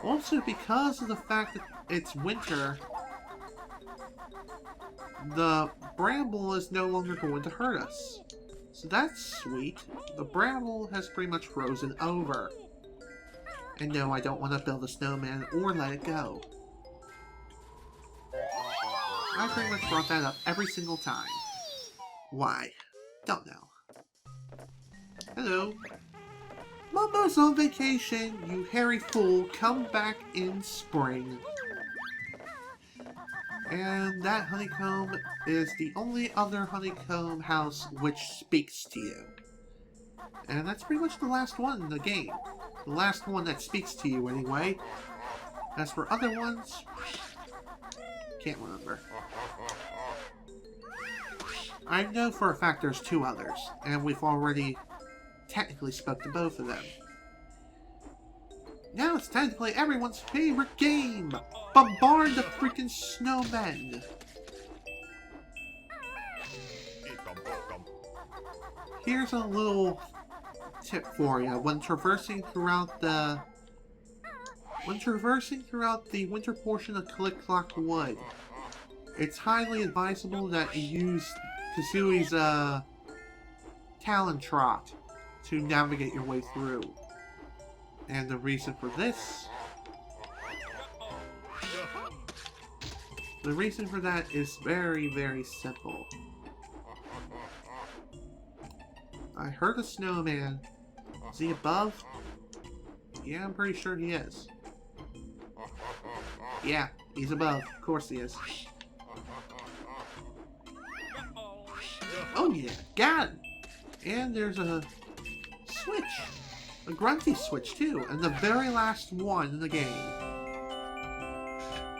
Also, because of the fact that it's winter, the bramble is no longer going to hurt us. So that's sweet. The bramble has pretty much frozen over. And no, I don't want to build a snowman or let it go. I pretty much brought that up every single time. Why? Don't know. Hello. Momo's on vacation, you hairy fool. Come back in spring. And that honeycomb is the only other honeycomb house which speaks to you. And that's pretty much the last one in the game. The last one that speaks to you, anyway. As for other ones, can't remember. I know for a fact there's 2 others, and we've already technically spoke to both of them. Now it's time to play everyone's favorite game! Bombard the freaking snowmen! Here's a little tip for you. When traversing throughout the winter portion of Click Clock Wood, it's highly advisable that you use Kazooie's Talon Trot to navigate your way through. And the reason for this... the reason for that is very, very simple. I heard a snowman. Is he above? Yeah, I'm pretty sure he is. Yeah, he's above. Of course he is. Oh yeah, got it! And there's a switch. A grunty switch too, and the very last one in the game.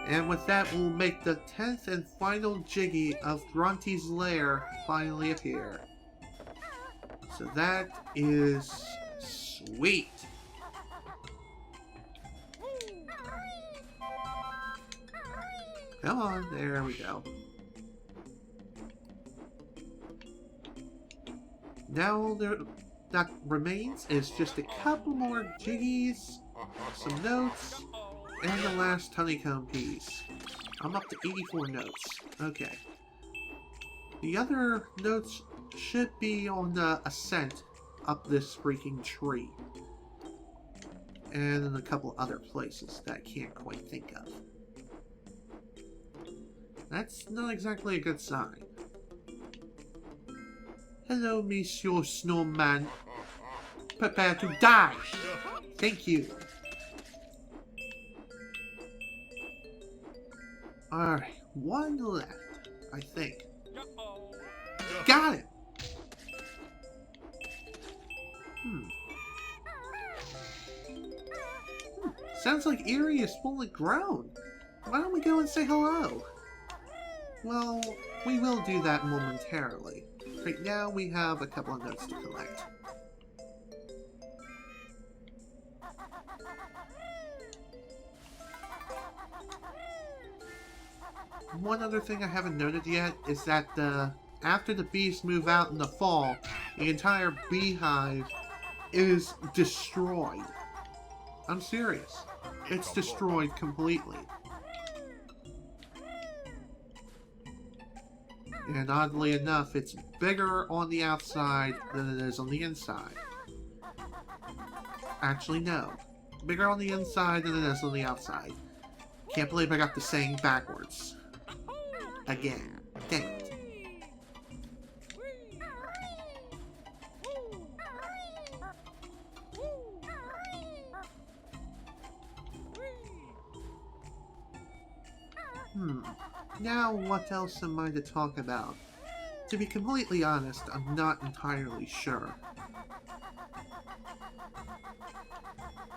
And with that, we'll make the 10th and final Jiggy of Grunty's lair finally appear. So that is sweet. Come on, there we go. Now that remains is just a couple more Jiggies, some notes, and the last honeycomb piece. I'm up to 84 notes. Okay. The other notes should be on the ascent up this freaking tree. And in a couple other places that I can't quite think of. That's not exactly a good sign. Hello, Monsieur Snowman. Prepare to die! Thank you. Alright, one left, I think. Got it! Sounds like Erie is fully grown. Why don't we go and say hello? Well, we will do that momentarily. Right now, we have a couple of notes to collect. One other thing I haven't noted yet is that after the bees move out in the fall, the entire beehive is destroyed. I'm serious. It's destroyed completely. And oddly enough, it's bigger on the outside than it is on the inside. Actually, no. Bigger on the inside than it is on the outside. Can't believe I got the saying backwards. Again. Dang it. Now, what else am I to talk about? To be completely honest, I'm not entirely sure.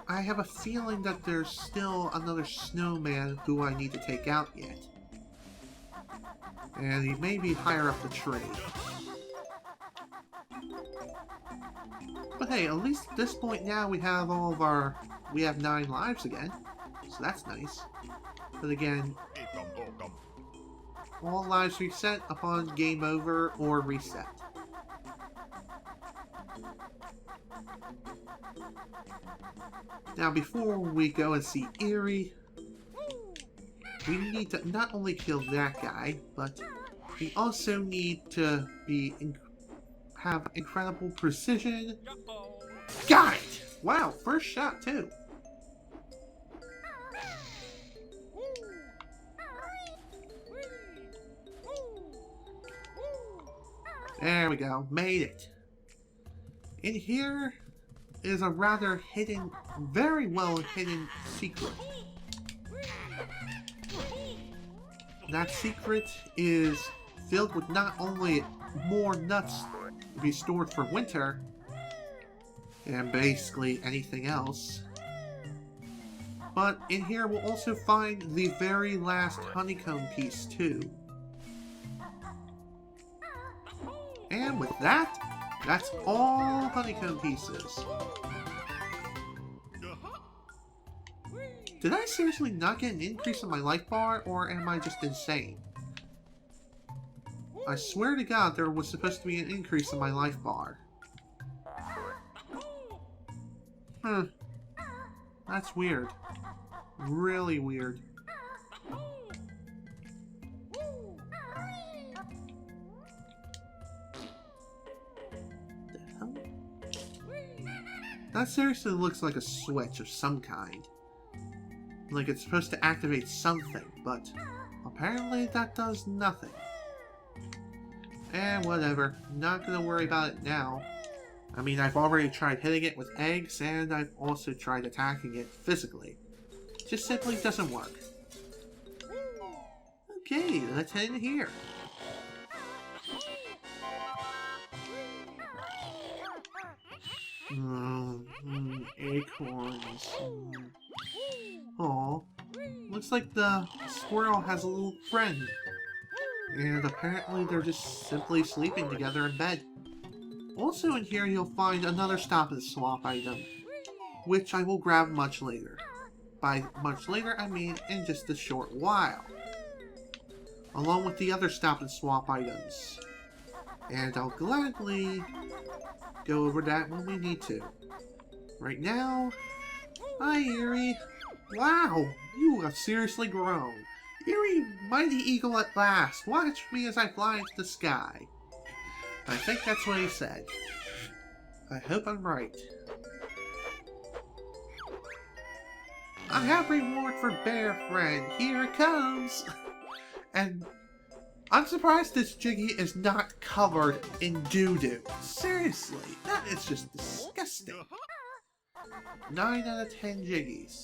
I have a feeling that there's still another snowman who I need to take out yet. And he may be higher up the tree. But hey, at least at this point now we have we have 9 lives again. So that's nice. But again, all lives reset upon game over or reset. Now, before we go and see Eerie, we need to not only kill that guy, but we also need to have incredible precision. Got it! Wow, first shot too. There we go, made it. In here is a rather hidden, very well hidden secret. That secret is filled with not only more nuts to be stored for winter, and basically anything else, but in here we'll also find the very last honeycomb piece too. And with that, that's all honeycomb pieces. Did I seriously not get an increase in my life bar, or am I just insane? I swear to God there was supposed to be an increase in my life bar. That's weird. Really weird. That seriously looks like a switch of some kind. Like it's supposed to activate something, but apparently that does nothing. And whatever, not gonna worry about it now. I mean, I've already tried hitting it with eggs, and I've also tried attacking it physically. It just simply doesn't work. Okay, let's head in here. Acorns. Aw. Looks like the squirrel has a little friend. And apparently they're just simply sleeping together in bed. Also in here you'll find another Stop and Swap item, which I will grab much later. By much later I mean in just a short while. Along with the other Stop and Swap items. And I'll gladly go over that when we need to. Right now, hi Eerie. Wow, you have seriously grown. Eerie, mighty eagle at last, watch me as I fly into the sky. I think that's what he said. I hope I'm right. I have reward for Bear Friend. Here it comes. And I'm surprised this Jiggy is not covered in doo-doo. Seriously, that is just disgusting. 9 out of 10 Jiggies.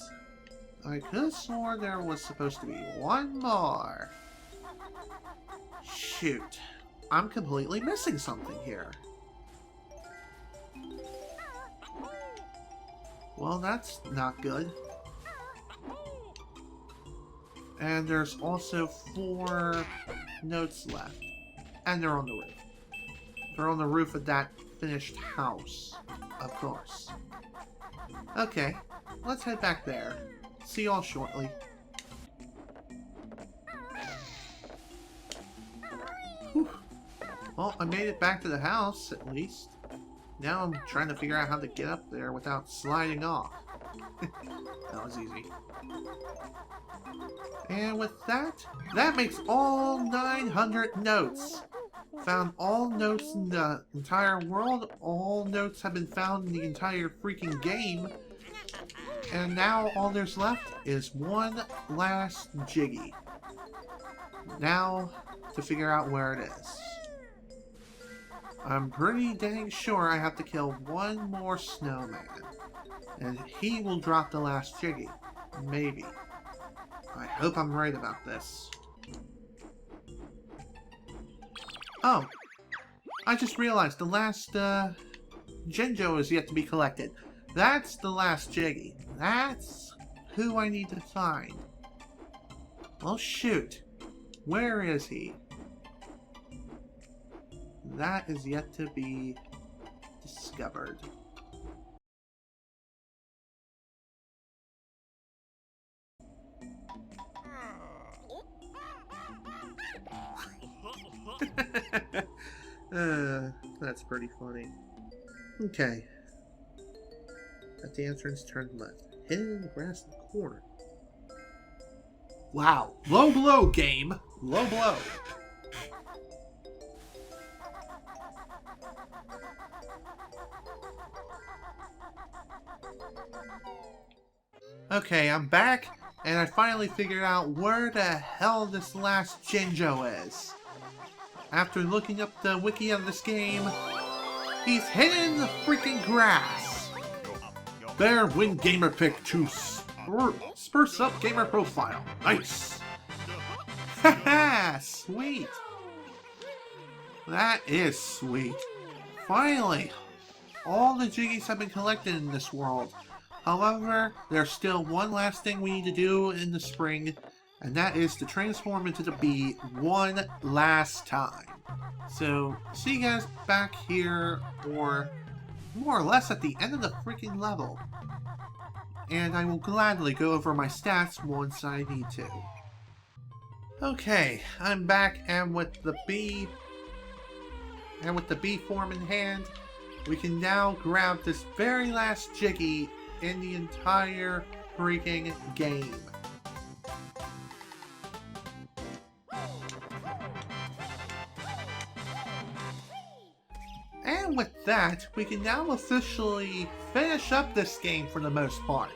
I could have sworn there was supposed to be one more. Shoot. I'm completely missing something here. Well, that's not good. And there's also 4 notes left. And they're on the roof. They're on the roof of that finished house. Of course. Okay, let's head back there. See y'all shortly. Whew. Well, I made it back to the house, at least. Now I'm trying to figure out how to get up there without sliding off. That was easy. And with that, that makes all 900 notes. Found all notes in the entire world. All notes have been found in the entire freaking game. And now all there's left is one last Jiggy. Now to figure out where it is. I'm pretty dang sure I have to kill one more snowman. And he will drop the last Jiggy. Maybe. I hope I'm right about this. Oh, I just realized the last Genjo is yet to be collected. That's the last Jiggy. That's who I need to find. Well, shoot. Where is he? That is yet to be discovered. That's pretty funny. Okay. At the entrance, turn left. Hidden in the grass in the corner. Wow. Low blow, game. Low blow. Okay, I'm back, and I finally figured out where the hell this last Jinjo is. After looking up the wiki of this game, he's hidden in the freaking grass. There, win gamer pick to spruce up gamer profile. Nice. Haha, sweet. That is sweet. Finally, all the Jiggies have been collected in this world. However, there's still one last thing we need to do in the spring, and that is to transform into the bee one last time. So, see you guys back here, or more or less at the end of the freaking level. And I will gladly go over my stats once I need to. Okay, I'm back, and with the bee form in hand, we can now grab this very last Jiggy in the entire freaking game. And with that, we can now officially finish up this game for the most part.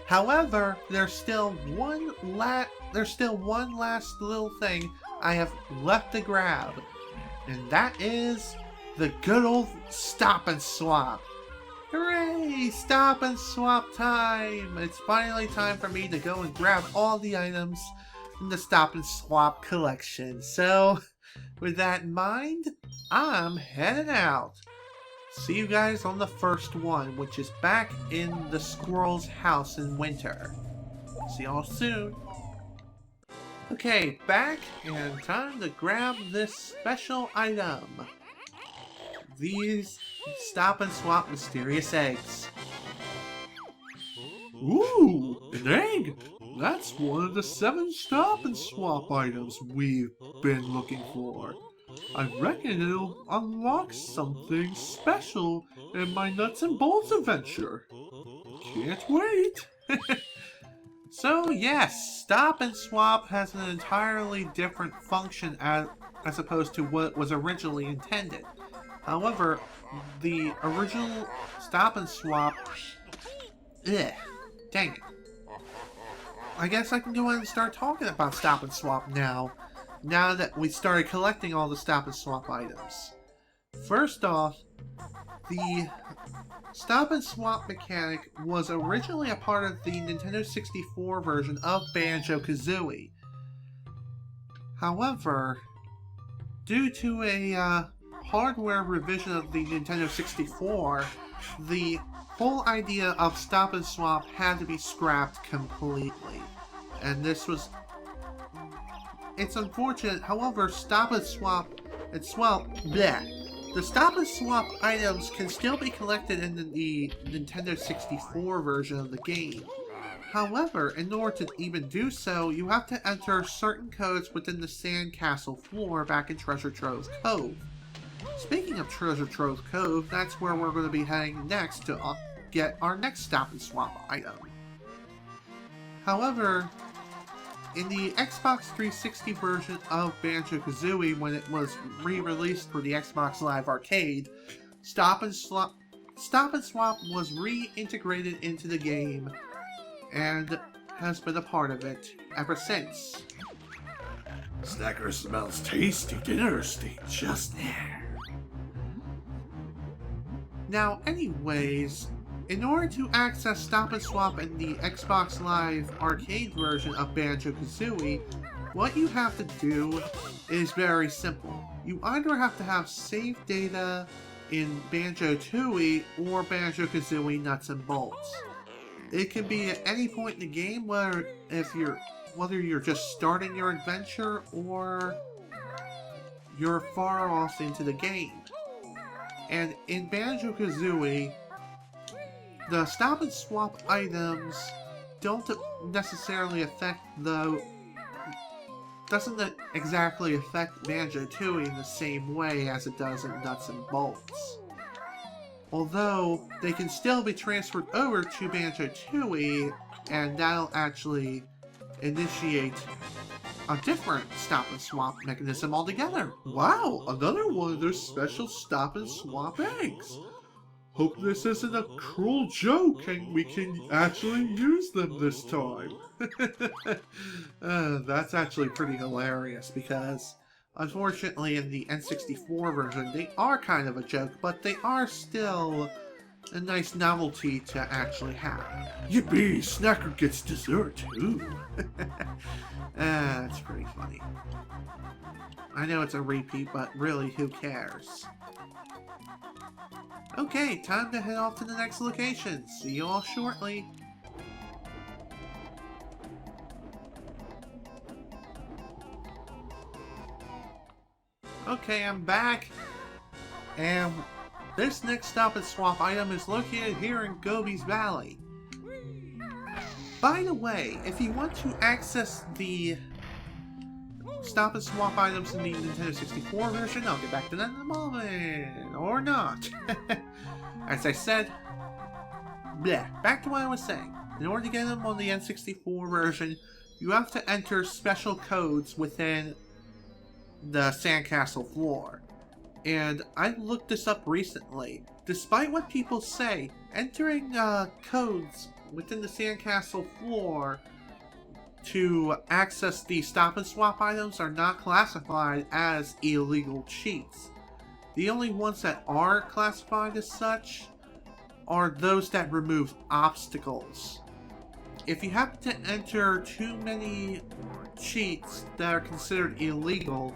However, there's still one last little thing I have left to grab, and that is the good old stop and swap. Hooray! Stop and swap time! It's finally time for me to go and grab all the items in the stop and swap collection. So, with that in mind, I'm heading out. See you guys on the first one, which is back in the squirrel's house in winter. See y'all soon. Okay, back, and time to grab this special item. These stop and swap mysterious eggs. Ooh, an egg! That's one of the 7 stop and swap items we've been looking for. I reckon it'll unlock something special in my nuts and bolts adventure. Can't wait! So yes, stop and swap has an entirely different function as opposed to what was originally intended. However, the original stop and swap... Dang it. I guess I can go ahead and start talking about stop and swap now that we started collecting all the stop and swap items. First off, the stop and swap mechanic was originally a part of the Nintendo 64 version of Banjo Kazooie. However, due to a hardware revision of the Nintendo 64, the whole idea of stop and swap had to be scrapped completely. And this was... It's unfortunate, however, stop and swap... The stop and swap items can still be collected in the Nintendo 64 version of the game. However, in order to even do so, you have to enter certain codes within the sandcastle floor back in Treasure Trove Cove. Speaking of Treasure Trove Cove, that's where we're going to be heading next to get our next stop and swap item. However, in the Xbox 360 version of Banjo Kazooie, when it was re-released for the Xbox Live Arcade, Stop and Swap was reintegrated into the game and has been a part of it ever since. Snacker smells tasty. Dinner steam just there. Now, anyways, in order to access Stop and Swap in the Xbox Live Arcade version of Banjo Kazooie, what you have to do is very simple. You either have to have saved data in Banjo Tooie or Banjo Kazooie Nuts and Bolts. It can be at any point in the game, whether you're just starting your adventure or you're far off into the game. And in Banjo Kazooie, the stop and swap items don't necessarily doesn't exactly affect Banjo Tooie in the same way as it does in Nuts and Bolts. Although, they can still be transferred over to Banjo Kazooie, and that'll actually initiate a different stop and swap mechanism altogether. Wow, another one of those special stop and swap eggs. Hope this isn't a cruel joke and we can actually use them this time. That's actually pretty hilarious because, unfortunately, in the N64 version, they are kind of a joke, but they are still a nice novelty to actually have. Yippee! Snacker gets dessert too! That's pretty funny. I know it's a repeat, but really, who cares? Okay, time to head off to the next location. See you all shortly. Okay, I'm back. And this next stop and swap item is located here in Gobi's Valley. By the way, if you want to access the stop and swap items in the Nintendo 64 version, I'll get back to that in a moment. Or not. As I said, back to what I was saying. In order to get them on the N64 version, you have to enter special codes within the sandcastle floor. And I looked this up recently. Despite what people say, entering codes within the sandcastle floor to access the stop and swap items are not classified as illegal cheats. The only ones that are classified as such are those that remove obstacles. If you happen to enter too many cheats that are considered illegal,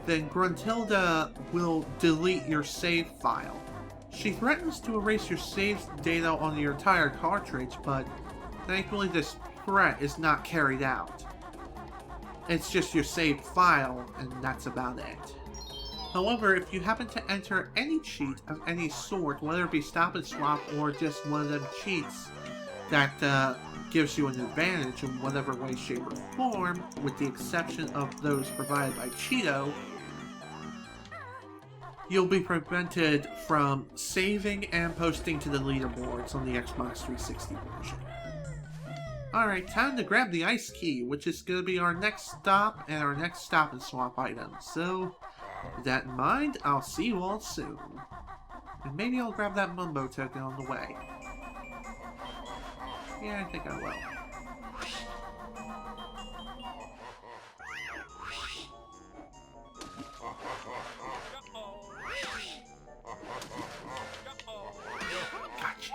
then Gruntilda will delete your save file. She threatens to erase your save data on your entire cartridge, but thankfully this threat is not carried out. It's just your saved file, and that's about it. However, if you happen to enter any cheat of any sort, whether it be stop and swap or just one of them cheats that gives you an advantage in whatever way, shape, or form, with the exception of those provided by Cheeto, you'll be prevented from saving and posting to the leaderboards on the Xbox 360 version. Alright, time to grab the ice key, which is going to be our next stop and our next stop and swap item. So, with that in mind, I'll see you all soon. And maybe I'll grab that Mumbo token on the way. Yeah, I think I will. Gotcha.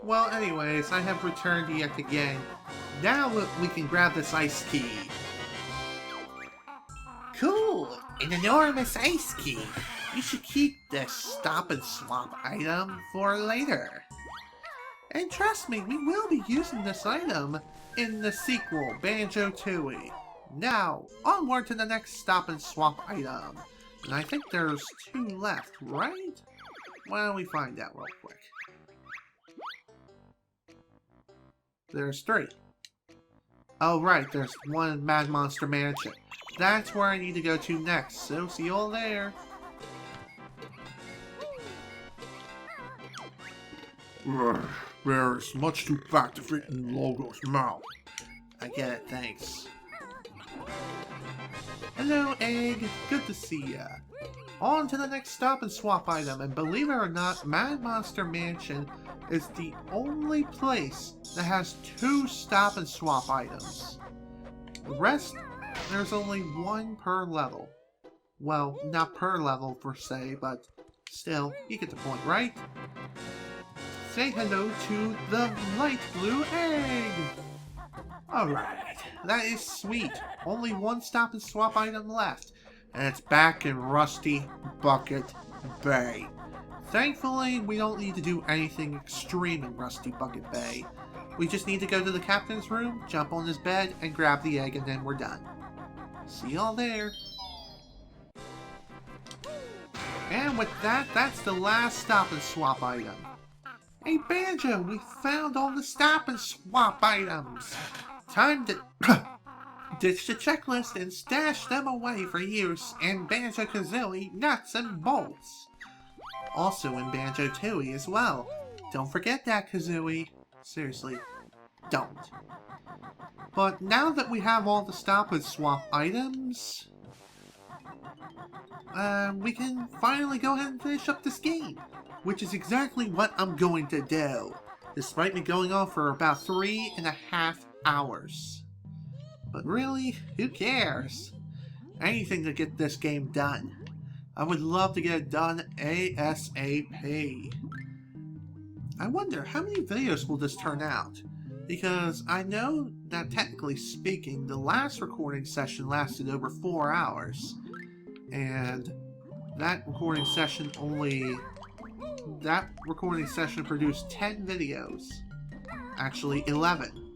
Well, anyways, I have returned yet again. Now we can grab this ice key. Cool! An enormous ice key! You should keep this stop and swap item for later. And trust me, we will be using this item in the sequel, Banjo Kazooie. Now, onward to the next stop and swap item. And I think there's 2 left, right? Why don't we find out real quick? There's 3. Oh right, there's 1 in Mad Monster Mansion. That's where I need to go to next, so see you all there. Bear is much too fat to fit in Logo's mouth. I get it, thanks. Hello, Egg. Good to see ya. On to the next stop and swap item, and believe it or not, Mad Monster Mansion is the only place that has 2 stop and swap items. The rest, there's only 1 per level. Well, not per level per se, but still, you get the point, right? Say hello to the light blue egg! Alright, that is sweet. Only 1 stop and swap item left, and it's back in Rusty Bucket Bay. Thankfully, we don't need to do anything extreme in Rusty Bucket Bay. We just need to go to the captain's room, jump on his bed, and grab the egg, and then we're done. See y'all there. And with that, that's the last Stop and Swap item. Hey Banjo, we found all the Stop and Swap items. Time to ditch the checklist and stash them away for use in Banjo Kazooie nuts and bolts. Also in Banjo Tooie as well. Don't forget that, Kazooie. Seriously, don't. But now that we have all the Stop and Swap items, we can finally go ahead and finish up this game, which is exactly what I'm going to do, despite me going on for about 3.5 hours. But really, who cares? Anything to get this game done. I would love to get it done ASAP. I wonder, how many videos will this turn out? Because I know that technically speaking, the last recording session lasted over 4 hours. And that recording session produced 10 videos. Actually, 11.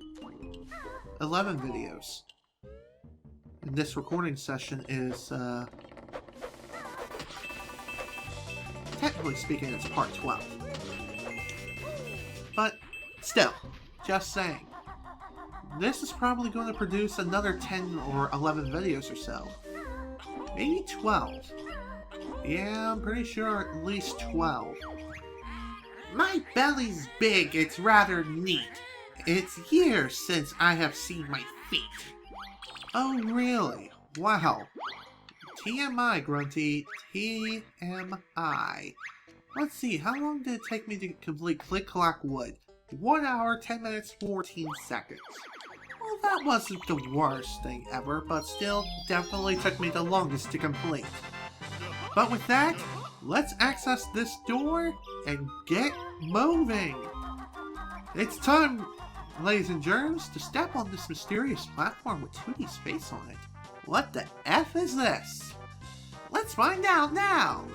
11 videos. And this recording session is, technically speaking, it's part 12. But, still, just saying. This is probably going to produce another 10 or 11 videos or so. Maybe 12. Yeah, I'm pretty sure at least 12. My belly's big, it's rather neat. It's years since I have seen my feet. Oh, really? Wow. TMI, Grunty. TMI. Let's see, how long did it take me to complete Click Clack Wood? 1 hour, 10 minutes, 14 seconds. Well, that wasn't the worst thing ever, but still, definitely took me the longest to complete. But with that, let's access this door and get moving! It's time, ladies and germs, to step on this mysterious platform with Tootie's face on it. What the F is this? Let's find out now!